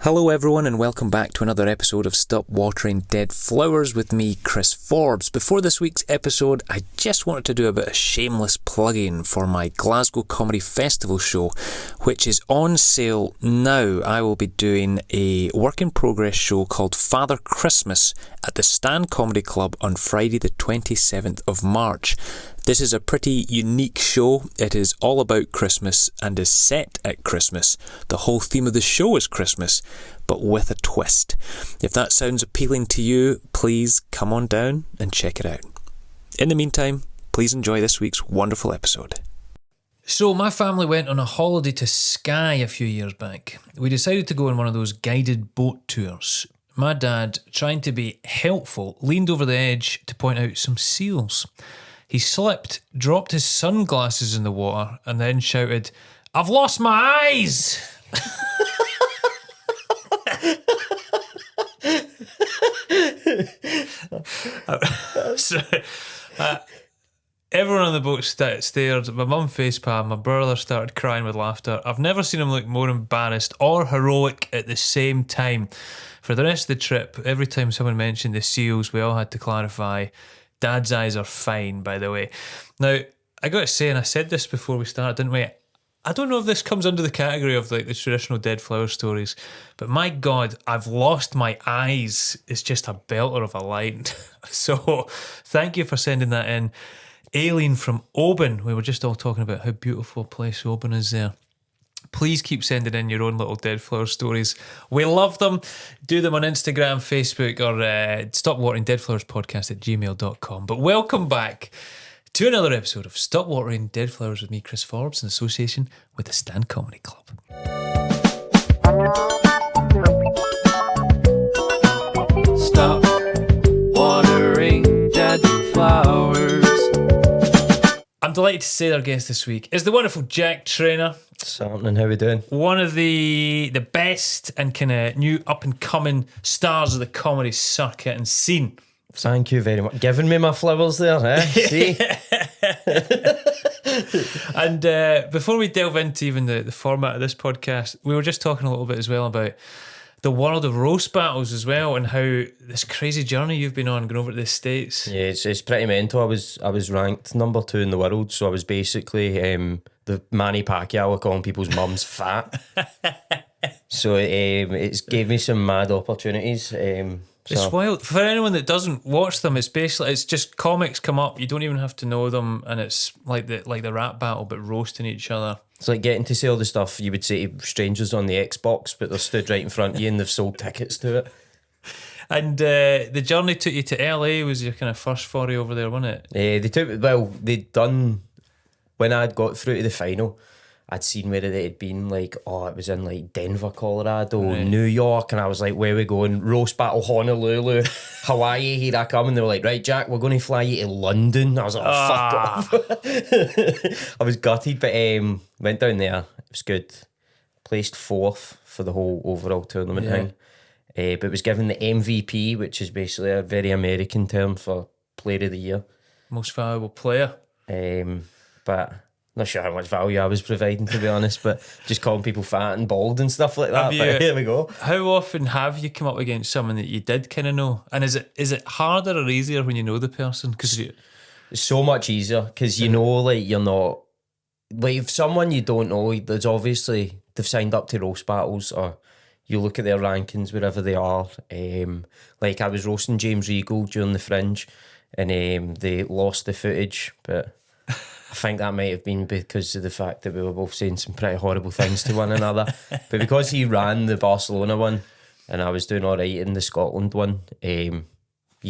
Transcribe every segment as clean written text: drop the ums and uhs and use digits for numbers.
Hello everyone and welcome back to another episode of Stop Watering Dead Flowers with me, Chris Forbes. Before this week's episode, I just wanted to do a bit of shameless plugging for my Glasgow Comedy Festival show, which is on sale now. I will be doing a work-in-progress show called Father Christmas at the Stand Comedy Club on Friday the 27th of March. This is a pretty unique show. It is all about Christmas and is set at Christmas. The whole theme of the show is Christmas, but with a twist. If that sounds appealing to you, please come on down and check it out. In the meantime, please enjoy this week's wonderful episode. So my family went on a holiday to Skye a few years back. We decided to go on one of those guided boat tours. My dad, trying to be helpful, leaned over the edge to point out some seals. He slipped, dropped his sunglasses in the water, and then shouted, "I've lost my eyes!" Everyone on the boat stared. My mum facepalmed. My brother started crying with laughter. I've never seen him look more embarrassed or heroic at the same time. For the rest of the trip, every time someone mentioned the seals, we all had to clarify, Dad's eyes are fine, by the way. Now, I got to say, and I said this before we started, didn't we? I don't know if this comes under the category of like the traditional dead flower stories, but my God, I've lost my eyes. It's just a belter of a line. So thank you for sending that in. Aileen from Oban, we were just all talking about how beautiful a place Oban is there. Please keep sending in your own little dead flower stories. We love them. Do them on Instagram, Facebook, or stopwateringdeadflowerspodcast@gmail.com. But welcome back to another episode of Stop Watering Dead Flowers with me, Chris Forbes, in association with the Stand Comedy Club. Stop watering dead flowers. I'm delighted to say our guest this week is the wonderful Jack Traynor. Something, how we doing? One of the best and kind of new up-and-coming stars of the comedy circuit and scene. Thank you very much. Giving me my flowers there, eh? See? And before we delve into even the format of this podcast, we were just talking a little bit as well about the world of roast battles as well, and how this crazy journey you've been on going over to the States. Yeah, it's pretty mental. I was ranked number 2 in the world, so I was basically the Manny Pacquiao of calling people's mums fat. So it's gave me some mad opportunities. It's wild. For anyone that doesn't watch them, it's just comics come up. You don't even have to know them, and it's like the rap battle, but roasting each other. It's like getting to see all the stuff you would say to strangers on the Xbox, but they're stood right in front of you and they've sold tickets to it. And the journey took you to LA was your kind of first foray over there, wasn't it? They'd done, when I'd got through to the final, I'd seen where it had been, like, it was in like Denver, Colorado, right. New York, and I was like, where are we going? Roast battle, Honolulu, Hawaii, here I come. And they were like, right, Jack, we're going to fly you to London. I was like, fuck off. I was gutted, but went down there. It was good. Placed 4th for the whole overall tournament thing. But was given the MVP, which is basically a very American term for player of the year. Most valuable player. But not sure how much value I was providing, to be honest, but just calling people fat and bald and stuff like that. But here we go. How often have you come up against someone that you did kind of know? And is it harder or easier when you know the person? Because it's so much easier because you know, like, you're not, like, if someone you don't know, there's obviously they've signed up to roast battles, or you look at their rankings wherever they are. Like, I was roasting James Regal during the Fringe, and they lost the footage, but I think that might have been because of the fact that we were both saying some pretty horrible things to one another. But because he ran the Barcelona one and I was doing all right in the Scotland one, you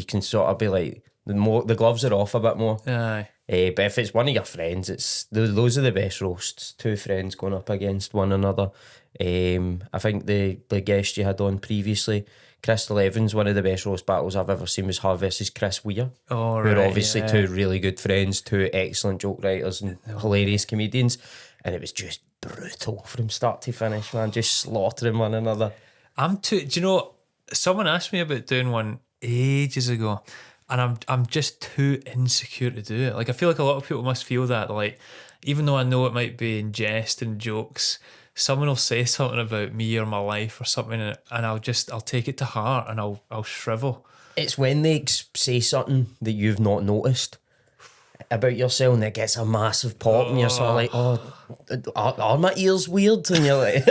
can sort of be like, the gloves are off a bit more. Aye. But if it's one of your friends, those are the best roasts. 2 friends going up against one another. I think the guest you had on previously, Crystal Evans, one of the best roast battles I've ever seen was her versus Chris Weir. Oh, who are obviously 2 really good friends, 2 excellent joke writers and hilarious comedians. And it was just brutal from start to finish, man. Just slaughtering one another. Do you know, someone asked me about doing one ages ago, and I'm just too insecure to do it. Like, I feel like a lot of people must feel that, like, even though I know it might be in jest and jokes, someone will say something about me or my life or something, and I'll take it to heart, and I'll shrivel. It's when they say something that you've not noticed about yourself and it gets a massive pop and you're sort of like, are my ears weird? And you're like,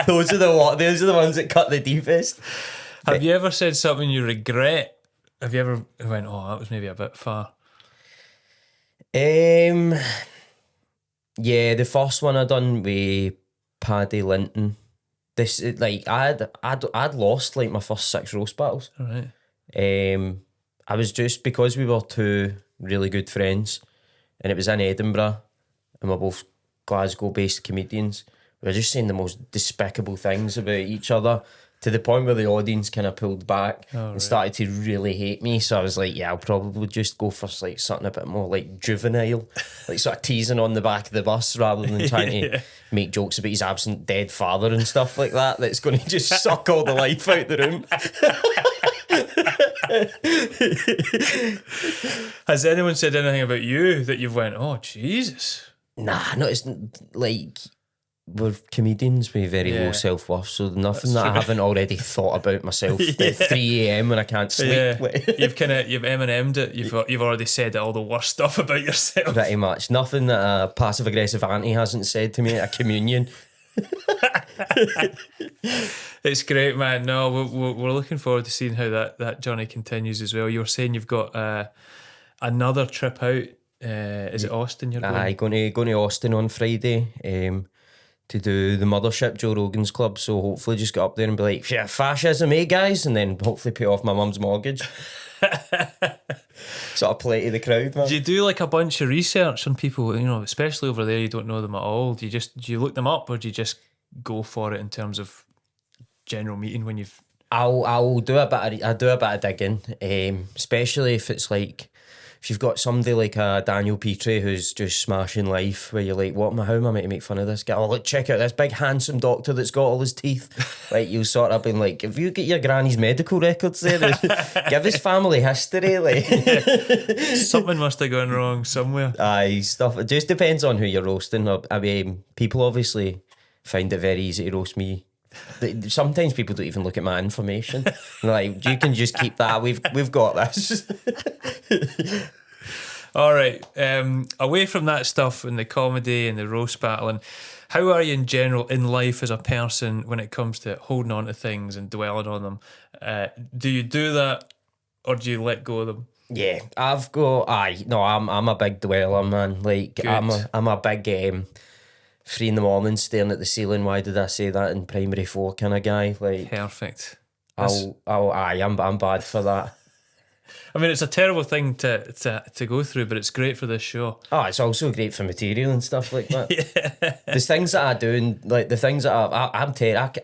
those are the ones that cut the deepest. Have you ever said something you regret? Have you ever went, oh, that was maybe a bit far? Yeah, the first one I done with Paddy Linton. This like I'd lost like my first 6 roast battles. All right. I was just, because we were 2 really good friends, and it was in Edinburgh, and we're both Glasgow-based comedians. We were just saying the most despicable things about each other, to the point where the audience kind of pulled back and started to really hate me. So I was like, yeah, I'll probably just go for like something a bit more like juvenile, like sort of teasing on the back of the bus rather than trying to make jokes about his absent dead father and stuff like that. That's going to just suck all the life out the room. Has anyone said anything about you that you've went, oh, Jesus? Nah, no, it's like, we're comedians with very low self-worth, so nothing that I haven't already thought about myself at 3 a.m. when I can't sleep. You've Eminem'd it. You've already said all the worst stuff about yourself. Pretty much. Nothing that a passive-aggressive auntie hasn't said to me at a communion. It's great, man. No, we're looking forward to seeing how that journey continues as well. You were saying you've got another trip out. Is it Austin you're going? Aye, going to Austin on Friday to do the Mothership, Joe Rogan's club. So hopefully just get up there and be like, yeah, fascism, guys? And then hopefully pay off my mum's mortgage. Sort of play to the crowd, man. Do you do like a bunch of research on people, especially over there, you don't know them at all? Do you look them up, or do you just go for it in terms of general meeting when you've... I'll do a bit of digging, especially if it's like, if you've got somebody like a Daniel Petrie who's just smashing life, where you're like, how am I meant to make fun of this guy? Oh, look, check out this big handsome doctor that's got all his teeth. Like, you'll sort of been like, if you get your granny's medical records there, give his family history. Like, something must have gone wrong somewhere. Aye, stuff. It just depends on who you're roasting. I mean, people obviously find it very easy to roast me. Sometimes people don't even look at my information. They're like, you can just keep that. We've got this. All right. Away from that stuff and the comedy and the roast battling, how are you in general in life as a person when it comes to holding on to things and dwelling on them? Do you do that, or do you let go of them? Yeah, I'm a big dweller, man. Like, good. I'm a big 3 a.m. staring at the ceiling. Why did I say that in primary 4 kind of guy? Like, perfect. I'm bad for that. I mean, it's a terrible thing to go through, but it's great for this show. Oh, it's also great for material and stuff like that. Yeah. There's things that I do, and like the things that I'm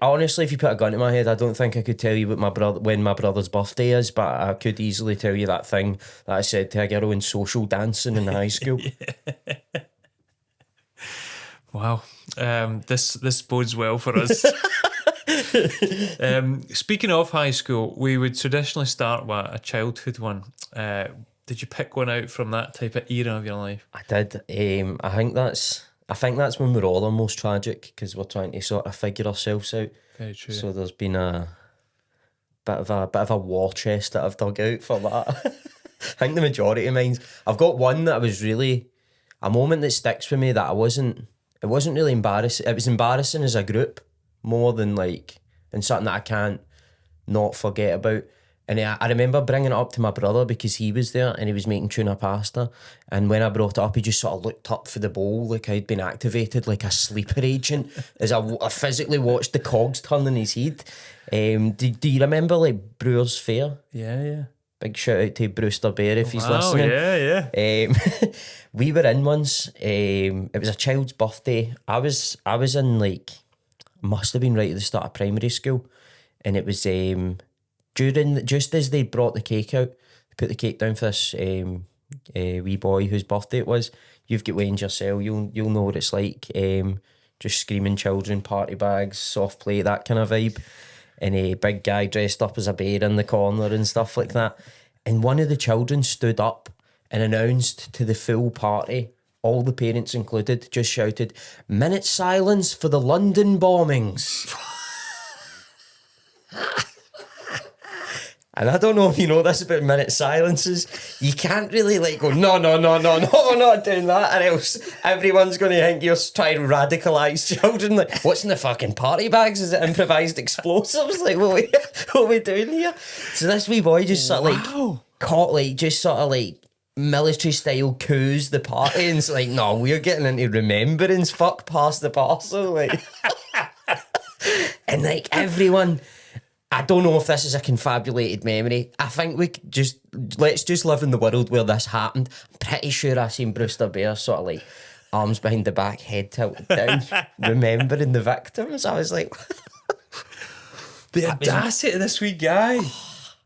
honestly, if you put a gun to my head, I don't think I could tell you when my brother's birthday is, but I could easily tell you that thing that I said to a girl in social dancing in high school. Wow. This bodes well for us. Speaking of high school, we would traditionally start with a childhood one. Did you pick one out from that type of era of your life? I did. I think that's when we're all the most tragic, because we're trying to sort of figure ourselves out. Very true. So there's been a bit of a war chest that I've dug out for that. I think the majority of mine. I've got one that was really a moment that sticks with me that it wasn't really embarrassing. It was embarrassing as a group more than something that I can't not forget about. And I remember bringing it up to my brother because he was there and he was making tuna pasta. And when I brought it up, he just sort of looked up for the bowl like I'd been activated like a sleeper agent as I physically watched the cogs turn in his head. Do you remember like Brewers Fair? Yeah. Big shout out to Brewster Bear if he's listening. Yeah. We were in once. It was a child's birthday. I was in must have been right at the start of primary school, and it was just as they brought the cake out, they put the cake down for this wee boy whose birthday it was. You've got Wayne yourself. You'll know what it's like. Just screaming children, party bags, soft play, that kind of vibe. And a big guy dressed up as a bear in the corner and stuff like that. And one of the children stood up and announced to the full party all the parents included, just shouted, "Minute silence for the London bombings." And I don't know if you know this about minute silences. You can't really like go, no, we're not doing that, or else everyone's going to think you're trying to radicalise children. Like, what's in the fucking party bags? Is it improvised explosives? Like, what are we doing here? So this wee boy just sort of like caught like just sort of like military style coups the party, and it's like, no, we're getting into remembrance. Fuck past the parcel, like, and like everyone. I don't know if this is a confabulated memory. I think let's just live in the world where this happened. I'm pretty sure I seen Brewster Bear sort of like arms behind the back, head tilted down, remembering the victims. I was like, the audacity of this wee guy.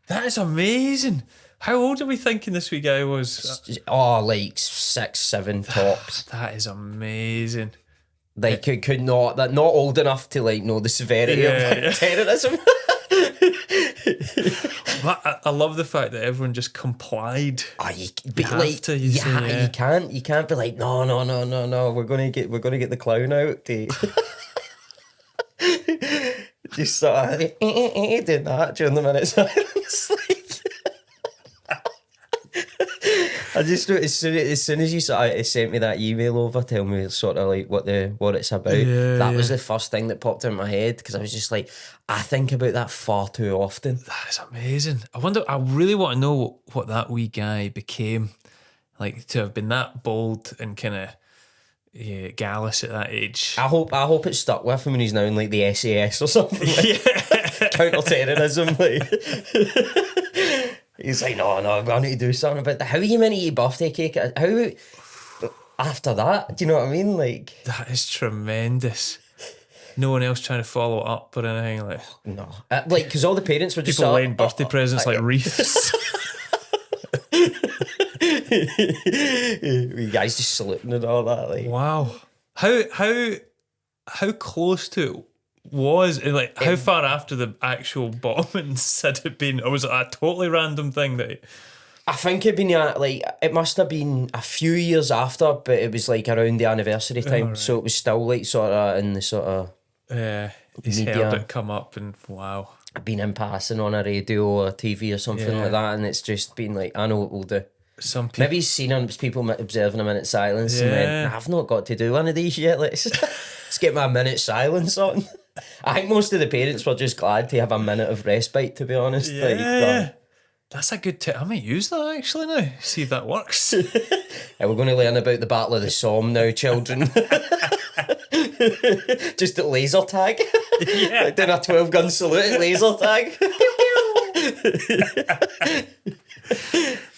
That is amazing. How old are we thinking this wee guy was? Oh, like 6, 7 tops. That is amazing. Like, could not old enough to like know the severity of terrorism. I love the fact that everyone just complied. You can't be like, no. We're gonna get the clown out. Just sort of did that during the minute silence. I just as soon as you sort of sent me that email over, tell me sort of like what it's about. That was the first thing that popped in my head, because I was just like, I think about that far too often. That is amazing. I really want to know what that wee guy became, like, to have been that bold and kind of gallus at that age. I hope it stuck with him, and he's now in like the SAS or something. Like, counter-terrorism, like. He's like, no, I need to do something about that. How are you meant to eat birthday cake? How after that? Do you know what I mean? Like, that is tremendous. No one else trying to follow up or anything, like. No, like, because all the parents were just people laying birthday presents like wreaths. You guys just saluting and all that. Like, wow, how close to it was, like, how far after the actual bombings had it been, or was it a totally random thing that? I think it'd been like, it must have been a few years after, but it was like around the anniversary time, right. So it was still like sort of in the sort of he's media. Heard it come up, and wow, I've been in passing on a radio or TV or something like that, and it's just been like, I know what we'll do. Some people, maybe he's seen people observing a minute silence and went, I've not got to do one of these yet, let's get my minute silence on. I think most of the parents were just glad to have a minute of respite, to be honest. That's a good tip. I might use that actually now. See if that works. We're going to learn about the Battle of the Somme now, children. Just at laser tag. Yeah. Like doing a 12-gun salute at laser tag.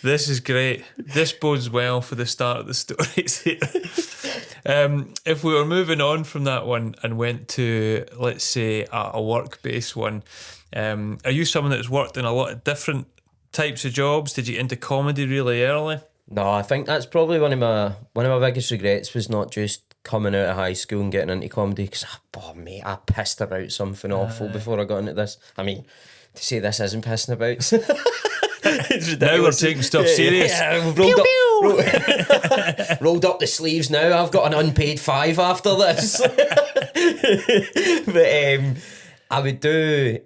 This is great. This bodes well for the start of the stories here. If we were moving on from that one and went to, let's say, a work-based one, are you someone that's worked in a lot of different types of jobs? Did you get into comedy really early? No, I think that's probably one of my biggest regrets, was not just coming out of high school and getting into comedy, because I pissed about something awful before I got into this. I mean, to say this isn't pissing about. Now we're taking stuff serious. Yeah, rolled up the sleeves now. I've got an unpaid 5 after this. But I would do.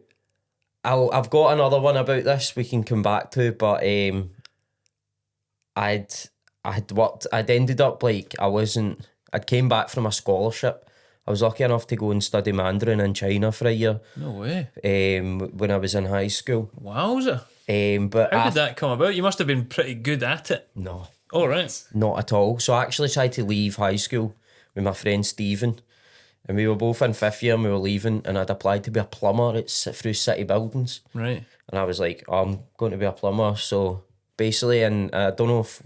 I've got another one about this we can come back to, but I'd ended up like I'd came back from a scholarship. I was lucky enough to go and study Mandarin in China for a year. No way. When I was in high school. Wowza. But how did that come about? You must have been pretty good at it. No. Oh, right. Not at all. So I actually tried to leave high school with my friend Stephen, and we were both in 5th year and we were leaving, and I'd applied to be a plumber through City Buildings. Right. And I was like, I'm going to be a plumber. So basically, and I don't know if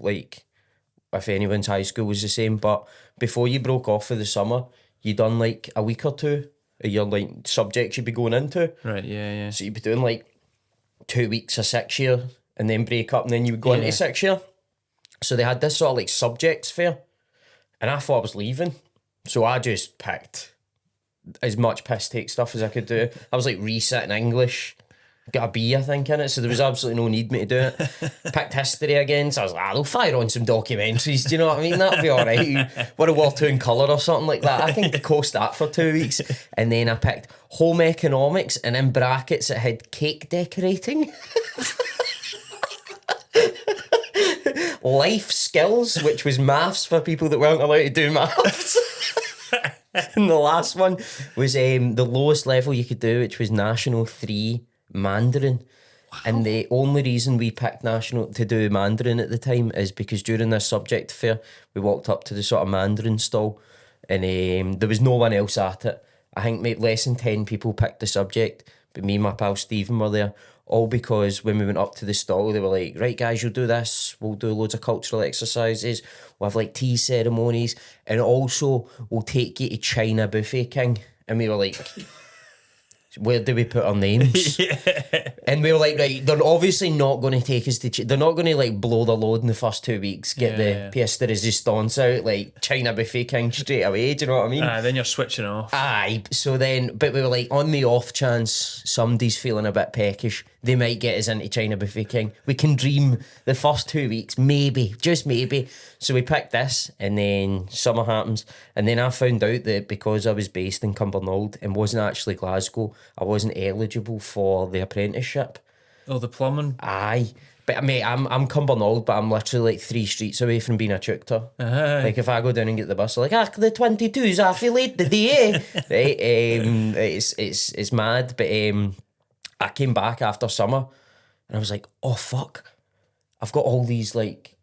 anyone's high school was the same, but before you broke off for the summer, you done like a week or two of your like subjects you'd be going into. Right, yeah. So you'd be doing like 2 weeks of 6th year and then break up, and then you would go into 6th year. So they had this sort of like subjects fair, and I thought I was leaving. So I just picked as much piss take stuff as I could do. I was like resetting English, Got a B, I think, in it, so there was absolutely no need me to do it. Picked history again, so I was like, they'll fire on some documentaries, do you know what I mean? That'll be alright. World War II in colour or something like that. I can coast that for 2 weeks. And then I picked home economics, and in brackets it had cake decorating. Life skills, which was maths for people that weren't allowed to do maths. And the last one was the lowest level you could do, which was National 3 Mandarin. Wow. And the only reason we picked National to do Mandarin at the time is because during this subject fair, we walked up to the sort of Mandarin stall, and there was no one else at it. I think maybe less than 10 people picked the subject, but me and my pal Stephen were there. All because when we went up to the stall, they were like, right guys, you'll do this, we'll do loads of cultural exercises, we'll have like tea ceremonies, and also we'll take you to China Buffet King. And we were like, where do we put our names? Yeah. And we were like, right, they're obviously not going to take us to... They're not going to like blow the load in the first 2 weeks, get the pièce de résistance out, like China Buffet King straight away, do you know what I mean? Then you're switching off. Aye, so then, but we were like, on the off chance somebody's feeling a bit peckish, they might get us into China Buffet King. We can dream the first 2 weeks, maybe, just maybe. So we picked this, and then summer happens, and then I found out that because I was based in Cumbernauld and wasn't actually Glasgow, I wasn't eligible for the apprenticeship. Oh, the plumbing? Aye. But mate, I'm Cumbernauld, but I'm literally like 3 streets away from being a tutor. Like if I go down and get the bus, they're like, the 22's half late today. Right? It's mad. But I came back after summer, and I was like, oh fuck, I've got all these like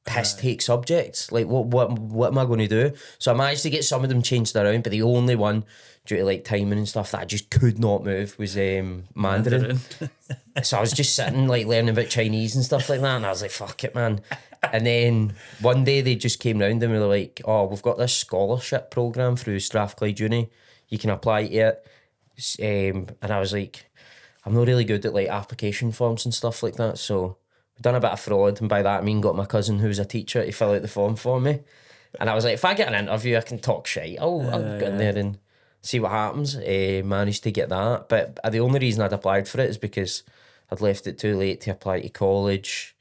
piss take subjects. Like what am I going to do? So I managed to get some of them changed around, but the only one, due to like timing and stuff, that I just could not move was Mandarin. So I was just sitting like learning about Chinese and stuff like that, and I was like, fuck it, man. And then one day they just came round and we were like, oh, we've got this scholarship programme through Strathclyde Uni, you can apply to it. And I was like, I'm not really good at like application forms and stuff like that, so we've done a bit of fraud, and by that I mean got my cousin who's a teacher to fill out the form for me. And I was like, if I get an interview I can talk shite, I'll get in there and see what happens. Managed to get that, but the only reason I'd applied for it is because I'd left it too late to apply to college.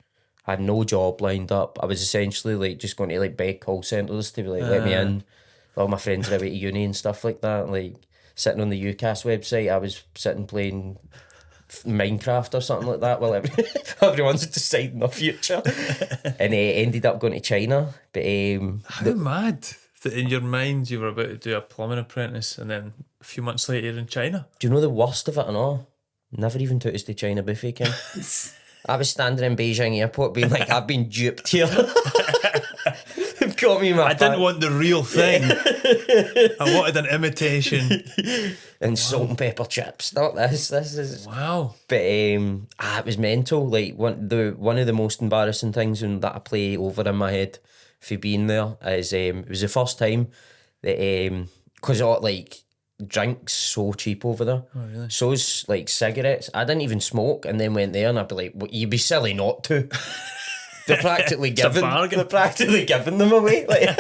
I had no job lined up. I was essentially like just going to like beg call centres to be like, let me in. All my friends are away to uni and stuff like that. Like sitting on the UCAS website, I was sitting playing Minecraft or something like that while everyone's deciding their future. And ended up going to China. But how mad that in your mind you were about to do a plumbing apprentice, and then a few months later you're in China. Do you know the worst of it and all? Never even took us to China Buffet King. I was standing in Beijing airport being like, I've been duped here. They've got me in my didn't want the real thing. I wanted an imitation. And salt and pepper chips. Not this. This is... Wow. But it was mental. Like one of the most embarrassing things that I play over in my head for being there is it was the first time that because like drinks so cheap over there. Oh really? So's like cigarettes. I didn't even smoke, and then went there and I'd be like, well, you'd be silly not to. They're practically giving them away. Like.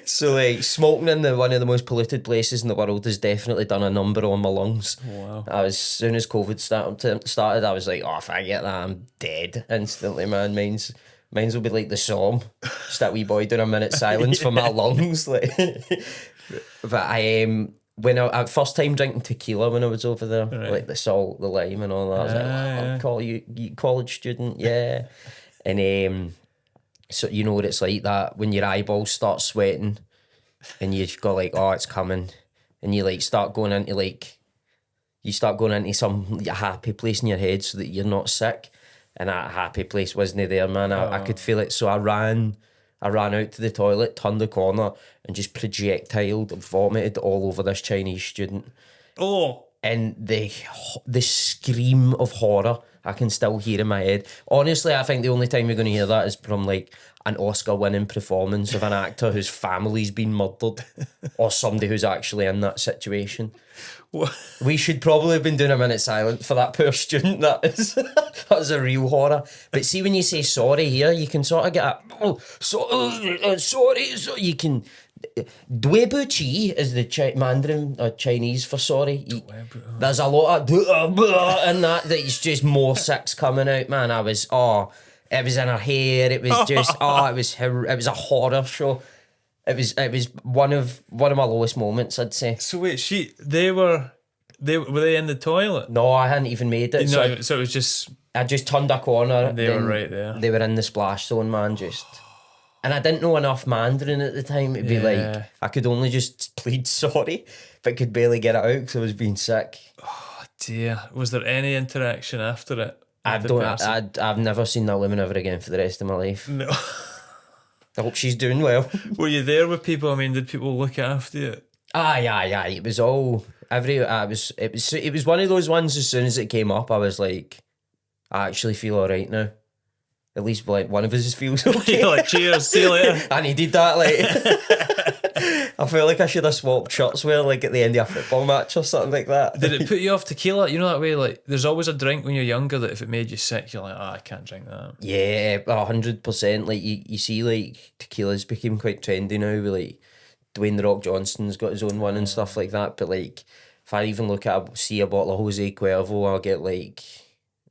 So like smoking in one of the most polluted places in the world has definitely done a number on my lungs. Wow. As soon as COVID started, I was like, oh, if I get that, I'm dead instantly, man. Mine's will be like the Psalm. Just that wee boy doing a minute's silence for my lungs. Like. But when I first time drinking tequila when I was over there, right. Like the salt, the lime and all that, I was like, I'll call you college student, yeah. And so you know what it's like that when your eyeballs start sweating and you go like, oh, it's coming, and you like start going into some happy place in your head so that you're not sick, and that happy place wasn't there, man. I could feel it, so I ran out to the toilet, turned the corner, and just projectiled and vomited all over this Chinese student. Oh. And the scream of horror I can still hear in my head. Honestly, I think the only time you're going to hear that is from like an Oscar-winning performance of an actor whose family's been murdered or somebody who's actually in that situation. What? We should probably have been doing a minute silent for that poor student. That is a real horror. But see, when you say sorry here, you can sort of get sorry. So you can Dwebuchi is the Mandarin or Chinese for sorry. There's a lot of in that it's just more six coming out, man. It was in her hair. It was just it was a horror show. It was one of my lowest moments, I'd say. So wait, were they in the toilet? No, I hadn't even made it. No, so it was just. I just turned a corner. They were right there. They were in the splash zone, man. And I didn't know enough Mandarin at the time. It'd be like I could only just plead sorry, but could barely get it out because I was being sick. Oh dear! Was there any interaction after it? I've never seen that woman ever again for the rest of my life. No. I hope she's doing well. Were you there with people? I mean, did people look after you? Yeah. It was all it was one of those ones. As soon as it came up, I was like, I actually feel all right now. At least like one of us feels okay. You're like, cheers, see you later. I needed that. Like, I feel like I should have swapped shirts with like at the end of a football match or something like that. Did it put you off tequila? You know that way, like there's always a drink when you're younger that if it made you sick, you're like, I can't drink that. Yeah, 100%. Like you see, like tequila's became quite trendy now. With like Dwayne the Rock Johnson's got his own one and stuff like that. But like, if I even see a bottle of Jose Cuervo, I'll get like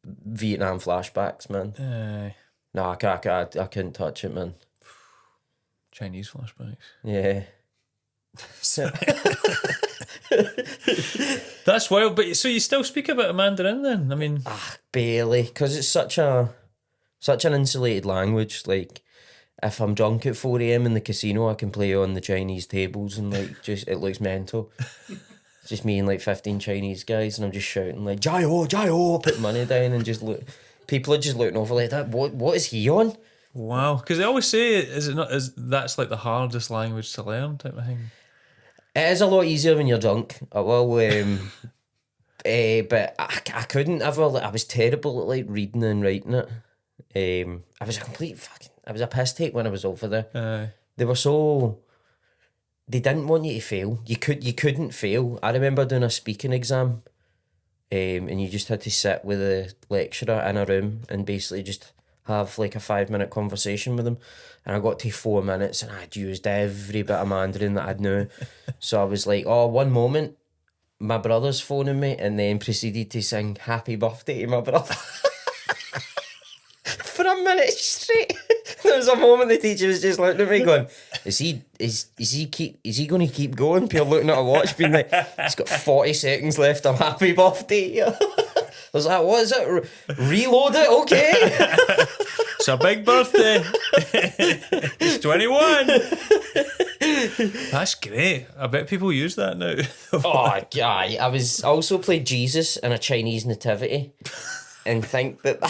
Vietnam flashbacks, man. No, I couldn't touch it, man. Chinese flashbacks. Yeah. That's wild. But so you still speak a bit of Mandarin then? I mean, barely, because it's such an insulated language. Like, if I'm drunk at 4 a.m. in the casino, I can play on the Chinese tables and like just it looks mental. It's just me and like 15 Chinese guys, and I'm just shouting like "Jai-ho, Jai-ho," put money down, and just look. People are just looking over like that. What is he on? wow, because they always say, that's like the hardest language to learn type of thing. It is a lot easier when you're drunk. But I couldn't ever. I was terrible at like reading and writing it. I was a piss take when I was over there. They didn't want you to fail. You couldn't fail. I remember doing a speaking exam. And you just had to sit with a lecturer in a room and basically just have like a 5-minute conversation with them. And I got to 4 minutes and I'd used every bit of Mandarin that I'd knew. So I was like, one moment, my brother's phoning me, and then proceeded to sing happy birthday to my brother. For a minute straight. There was a moment the teacher was just looking at me going, is he going to keep going? Pure looking at a watch being like, he's got 40 seconds left, I'm happy birthday. I was like, what is it? Reload it, okay. It's a big birthday. He's 21. That's great. I bet people use that now. I also played Jesus in a Chinese nativity and think that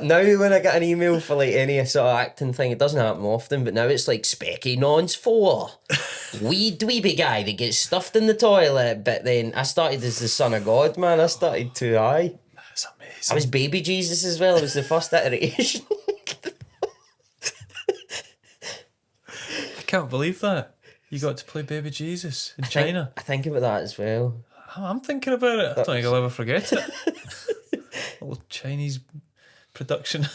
now when I get an email for like any sort of acting thing, it doesn't happen often, but now it's like Specky Non's 4. Wee dweeby guy that gets stuffed in the toilet. But then I started as the Son of God, man. I started too high. That's amazing. I was baby Jesus as well. It was the first iteration. I can't believe that. You got to play baby Jesus in China. I think about that as well. I'm thinking about it. I don't think I'll ever forget it. Little Chinese production.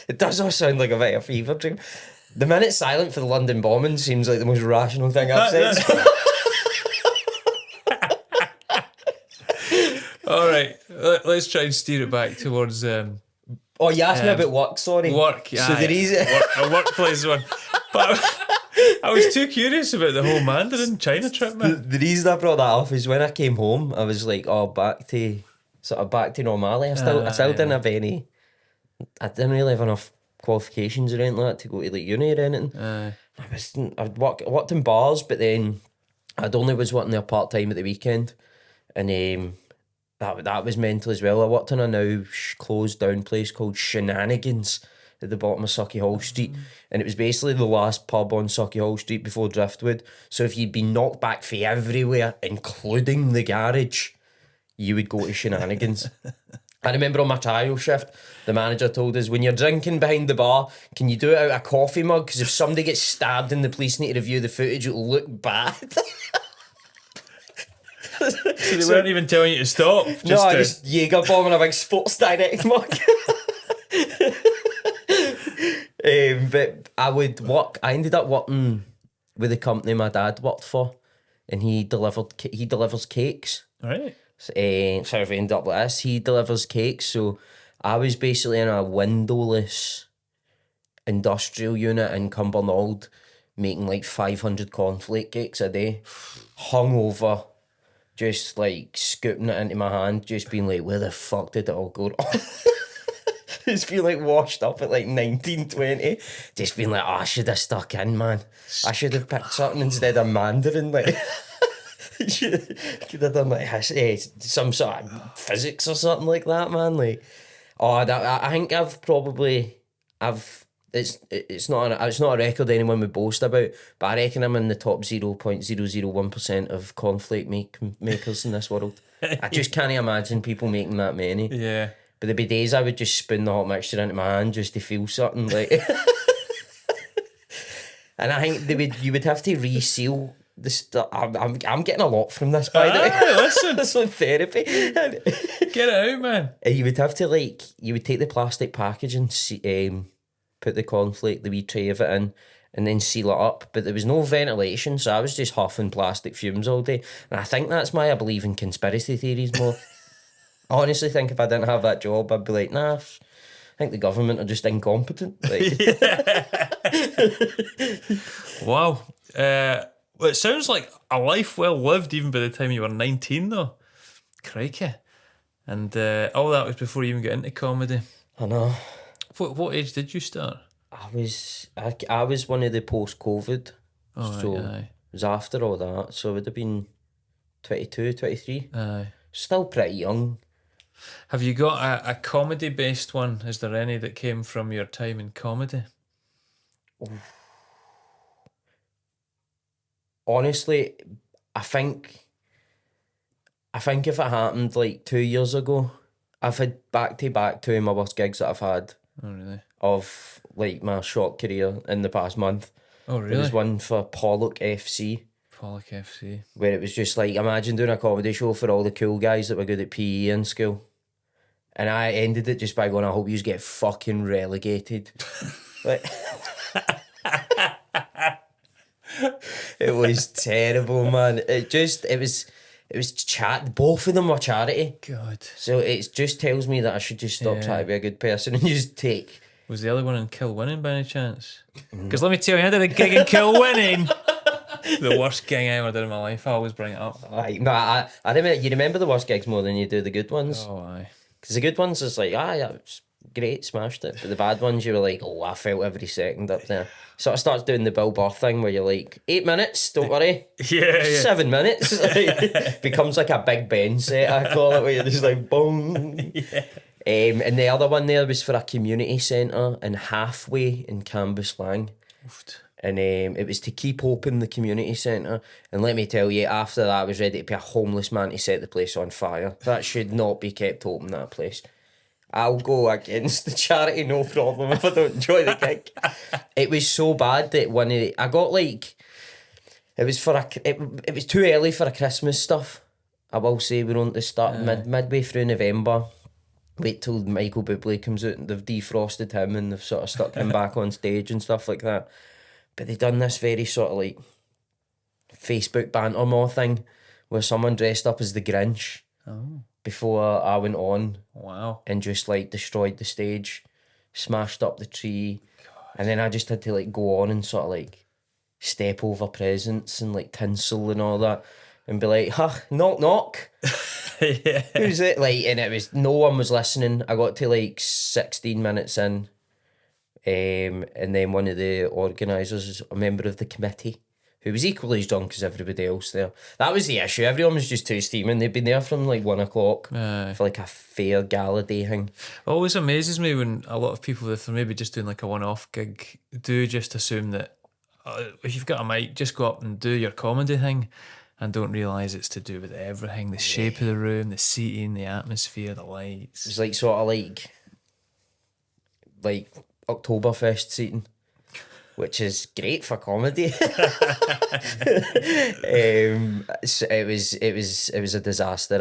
It does all sound like a bit of a fever dream. The minute silent for the London bombing seems like the most rational thing I've said. All right, let's try and steer it back towards. You asked me about work, sorry. Work, yeah. So the reason... a workplace one. But I was too curious about the whole Mandarin China trip, man. The reason I brought that up is when I came home, I was like, back to normality. I still didn't have any... I didn't really have enough qualifications or anything like that to go to like uni or anything. I worked in bars, but then I'd only was working there part-time at the weekend. And that was mental as well. I worked in a now closed down place called Shenanigans at the bottom of Sucky Hall Street, and it was basically the last pub on Sucky Hall Street before Driftwood. So if you'd been knocked back from everywhere, including the garage, you would go to Shenanigans. I remember on my trial shift, the manager told us, when you're drinking behind the bar, can you do it out of a coffee mug? Because if somebody gets stabbed and the police need to review the footage, it'll look bad. So they weren't even telling you to stop? Just Jaeger bombing a big Sports Direct mug. But I ended up working with the company my dad worked for, and he delivers cakes. Right. So if I end up like this, he delivers cakes. So I was basically in a windowless industrial unit in Cumbernauld, making like 500 cornflake cakes a day, hungover, just like scooping it into my hand, just being like, where the fuck did it all go wrong? Just being like washed up at like 19, 20, just being like, oh, I should have stuck in, man. I should have picked something instead of Mandarin, like. Could have done like some sort of physics or something like that, man. Like, I think it's not a record anyone would boast about, but I reckon I'm in the top 0.001% of cornflake makers in this world. I just can't imagine people making that many. Yeah. But there'd be days I would just spoon the hot mixture into my hand just to feel something like. And I think you would have to reseal the stuff. I'm getting a lot from this, by the way. Listen. It's like therapy. Get it out, man. You would have to you would take the plastic packaging, put the cornflake, the wee tray of it in, and then seal it up. But there was no ventilation, so I was just huffing plastic fumes all day. And I think that's why I believe in conspiracy theories more. I honestly think if I didn't have that job, I'd be like, nah, I think the government are just incompetent. Like. Wow. Well, it sounds like a life well lived even by the time you were 19, though. Crikey. And all that was before you even got into comedy. I know. What age did you start? I was one of the post-COVID. Oh, so right, aye. it was after all that. So it would have been 22, 23. Aye. Still pretty young. Have you got a comedy-based one? Is there any that came from your time in comedy? Honestly, I think if it happened like 2 years ago, I've had back-to-back two of my worst gigs that I've had. Oh, really? Of like my short career in the past month. Oh, really? There was one for Pollock FC. Pollock FC. Where it was just like, imagine doing a comedy show for all the cool guys that were good at PE in school. And I ended it just by going, I hope you get fucking relegated. Like, it was terrible, man. It was chat. Both of them were charity. God. So it just tells me that I should just stop trying to be a good person and just take. Was the other one in Kilwinning by any chance? Because let me tell you, I did a gig in Kilwinning. The worst gig I ever did in my life. I always bring it up. No, I remember. You remember the worst gigs more than you do the good ones. Oh, aye. Because the good ones is like, yeah, it was great, smashed it. But the bad ones, you were like, oh, I felt every second up there. Sort of starts doing the Bill Burr thing where you're like, 8 minutes, don't worry. Yeah. 7 minutes. Like, becomes like a Big Ben set, I call it, where you're just like, boom. Yeah. And the other one there was for a community centre in Halfway in Cambuslang. Oofed. And it was to keep open the community centre. And let me tell you, after that, I was ready to be a homeless man to set the place on fire. That should not be kept open, that place. I'll go against the charity, no problem, if I don't enjoy the gig. It was so bad that I got like, it was too early for a Christmas stuff. I will say we're on to start midway through November. Wait till Michael Bublé comes out and they've defrosted him and they've sort of stuck him back on stage and stuff like that. But they done this very sort of like Facebook banter more thing where someone dressed up as the Grinch before I went on. Wow. And just like destroyed the stage, smashed up the tree. God. And then I just had to like go on and sort of like step over presents and like tinsel and all that and be like, knock knock. Yeah. Who's it? Like, and it was, no one was listening. I got to like 16 minutes in. And then one of the organisers, a member of the committee, who was equally as drunk as everybody else there. That was the issue. Everyone was just too steaming. They'd been there from like 1 o'clock for like a fair gala day thing. It always amazes me when a lot of people, if they're maybe just doing like a one-off gig, do just assume that if you've got a mic, just go up and do your comedy thing and don't realise it's to do with everything, the shape of the room, the seating, the atmosphere, the lights. It's like sort of like Oktoberfest seating, which is great for comedy. So it was a disaster.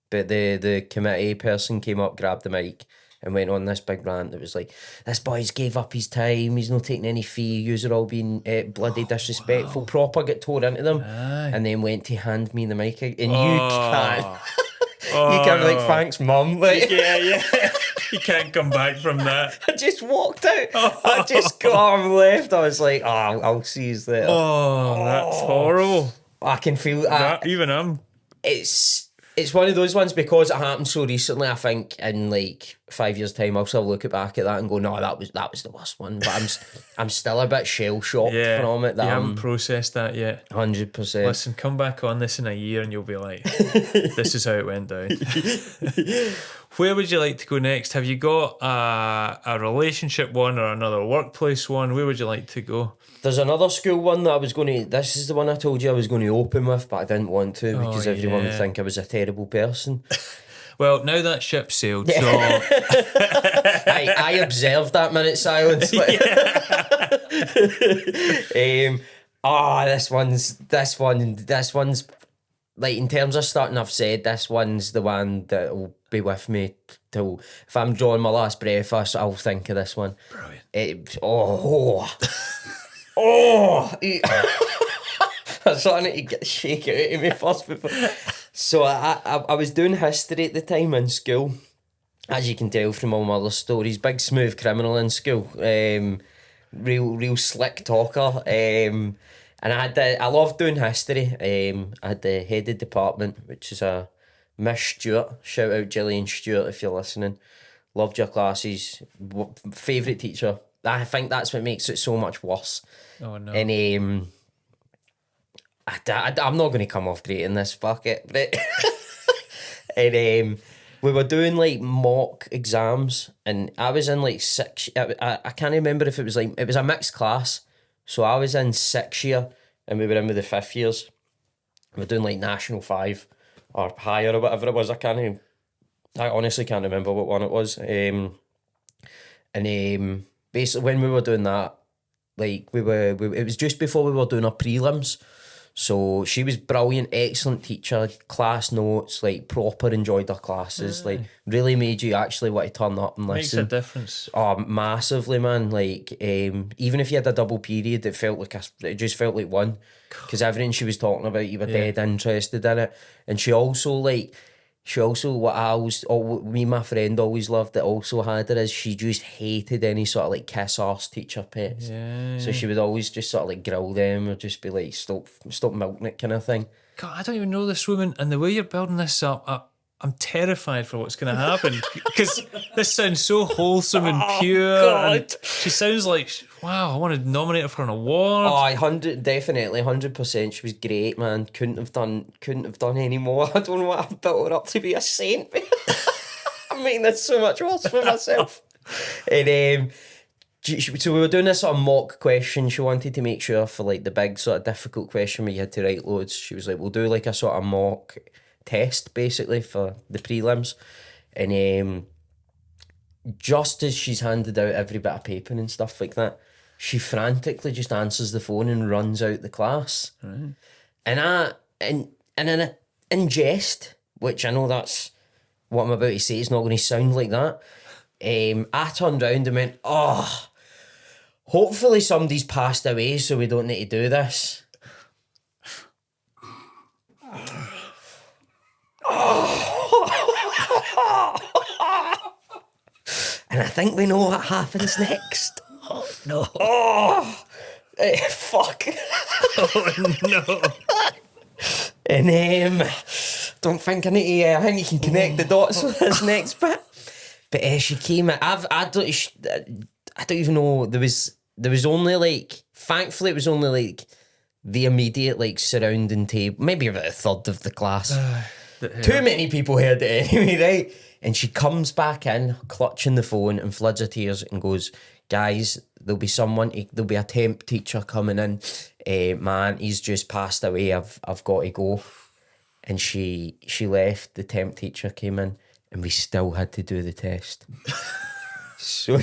But the committee person came up, grabbed the mic, and went on this big rant that was like, this boy's gave up his time, he's not taking any fee, yous are all being bloody disrespectful, proper get tore into them. And then went to hand me the mic, and you can't. You can't be like, thanks, mum. Like, Yeah. You can't come back from that. I just walked out. I just got arm left. I was like, I'll see you later. That's horrible. I can feel That, even I'm. It's one of those ones because it happened so recently. I think in like 5 years' time, I'll still look back at that and go, no, that was the worst one. But I'm still a bit shell shocked from it. You haven't processed that yet. 100%. Listen, come back on this in a year and you'll be like, this is how it went down. Where would you like to go next? Have you got a relationship one or another workplace one? Where would you like to go? There's another school one that I was going to... This is the one I told you I was going to open with, but I didn't want to because everyone would think I was a terrible person. Well, now that ship sailed, so... I observed that minute silence. This one's like, in terms of starting, I've said this one's the one that will be with me till, if I'm drawing my last breath, I'll think of this one. Brilliant. I was starting to get shake it out of me first before. So I was doing history at the time in school, as you can tell from all my other stories. Big smooth criminal in school, real slick talker. And I loved doing history. I had the head of department, which is a Miss Stewart. Shout out Gillian Stewart if you're listening. Loved your classes. Favourite teacher. I think that's what makes it so much worse. Oh no. And I'm not going to come off great in this, fuck it. But and we were doing like mock exams, and I was in like I can't remember if it was a mixed class. So I was in 6th year, and we were in with the 5th years. We were doing like National 5 or higher or whatever it was. I honestly can't remember what one it was. Basically when we were doing that, like it was just before we were doing our prelims. So she was brilliant, excellent teacher, class notes, like proper enjoyed her classes, like really made you actually want to turn up and listen. Makes a difference. Oh, massively, man. Like, even if you had a double period, it just felt like one, because everything she was talking about, you were dead interested in it. And she also what me and my friend always loved that also had her is she just hated any sort of like kiss arse teacher pets. Yeah. So she would always just sort of like grill them or just be like, stop milking it kind of thing. God, I don't even know this woman, and the way you're building this up, I'm terrified for what's going to happen because this sounds so wholesome and pure. God. And she sounds like, wow, I want to nominate her for an award. Definitely 100%. She was great, man. Couldn't have done any more. I don't know what I've built her up to be a saint. I'm making this so much worse for myself. And so we were doing this sort of mock question. She wanted to make sure for like the big sort of difficult question where you had to write loads. She was like, we'll do like a sort of mock test basically for the prelims. And just as she's handed out every bit of paper and stuff like that, she frantically just answers the phone and runs out the class. Right. And in jest, which I know that's what I'm about to say, it's not going to sound like that. I turned around and went, hopefully somebody's passed away so we don't need to do this. And I think we know what happens next. Oh, no. Fuck. Oh, no. And don't think I need to, I think you can connect the dots with this next bit. But she came in, I don't even know, there was only like, thankfully it was only like the immediate like surrounding table, maybe about a third of the class. Too many people heard it anyway, right? And she comes back in, clutching the phone and floods of tears and goes, guys, there'll be a temp teacher coming in. Man, he's just passed away. I've got to go. And she left, the temp teacher came in, and we still had to do the test. So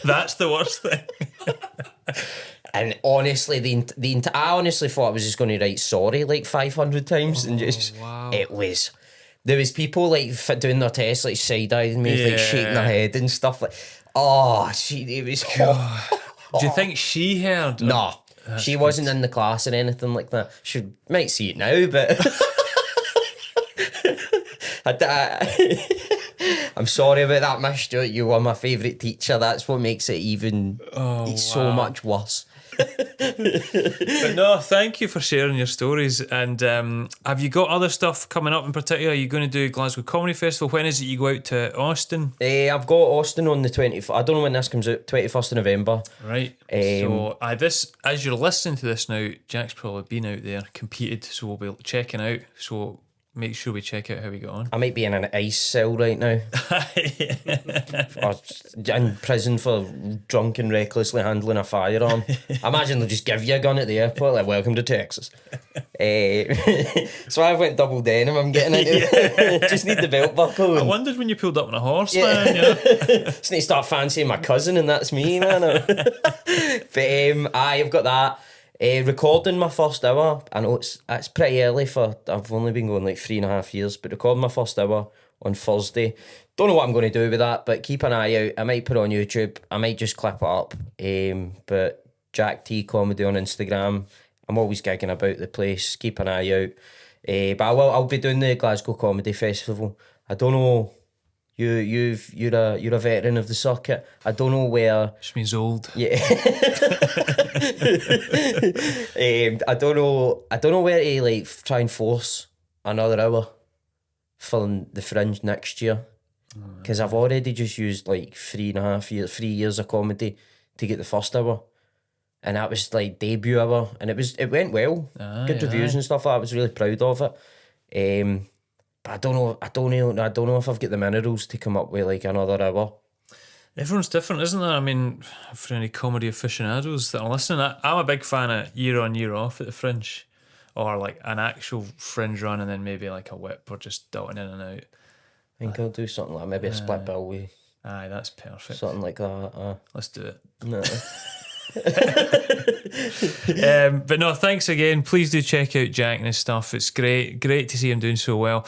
that's the worst thing. And honestly, I honestly thought I was just going to write sorry like 500 times, and just, wow. it was There was people like doing their tests, like side-eyeing me, like shaking their head and stuff. Like, it was hot. Do you think she heard? No, she wasn't in the class or anything like that. She might see it now, but I'm sorry about that, Miss Stewart. You were my favourite teacher. That's what makes it even so much worse. But no, thank you for sharing your stories. And have you got other stuff coming up in particular? Are you going to do Glasgow Comedy Festival? When is it you go out to Austin? I've got Austin on the 21st. I don't know when this comes out. 21st of November. Right. So this, as you're listening to this now, Jack's probably been out there, competed. So we'll be checking out. So make sure we check out how we got on. I might be in an ice cell right now. Or in prison for drunk and recklessly handling a firearm. I imagine they'll just give you a gun at the airport, like, welcome to Texas. So I went double denim, I'm getting into it. Just need the belt buckle. I wondered when you pulled up on a horse, man. You know? Just need to start fancying my cousin, and that's me, man. But I've got that. Recording my first hour. I know it's pretty early I've only been going like 3.5 years, but recording my first hour on Thursday. Don't know what I'm going to do with that, but keep an eye out. I might put it on YouTube. I might just clip it up. But Jack T Comedy on Instagram. I'm always gigging about the place. Keep an eye out. But I'll be doing the Glasgow Comedy Festival. I don't know. You're a veteran of the circuit. I don't know where. Which means old. Yeah. I don't know where to like try and force another hour for the Fringe next year, because I've already just used like 3 years of comedy to get the first hour, and that was like debut hour, and it went well. Good reviews and stuff. I was really proud of it. But I don't know if I've got the minerals to come up with like another hour. Everyone's different, isn't there? I mean, for any comedy aficionados that are listening, I'm a big fan of year on, year off at the Fringe, or like an actual Fringe run and then maybe like a whip or just dotting in and out. I think I'll do something like maybe a split bill with. Aye, that's perfect. Something like that. Let's do it. No. But no, thanks again. Please do check out Jack and his stuff. It's great to see him doing so well.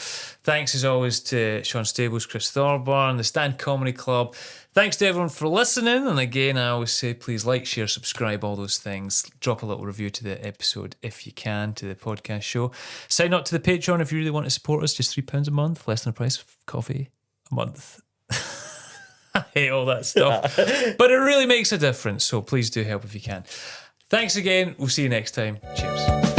Thanks as always to Sean Stables, Chris Thorburn, the Stand Comedy Club. Thanks to everyone for listening. And again, I always say please like, share, subscribe, all those things. Drop a little review to the episode if you can, to the podcast show. Sign up to the Patreon if you really want to support us. Just £3 a month, less than the price of coffee a month. I hate all that stuff. But it really makes a difference. So please do help if you can. Thanks again. We'll see you next time. Cheers.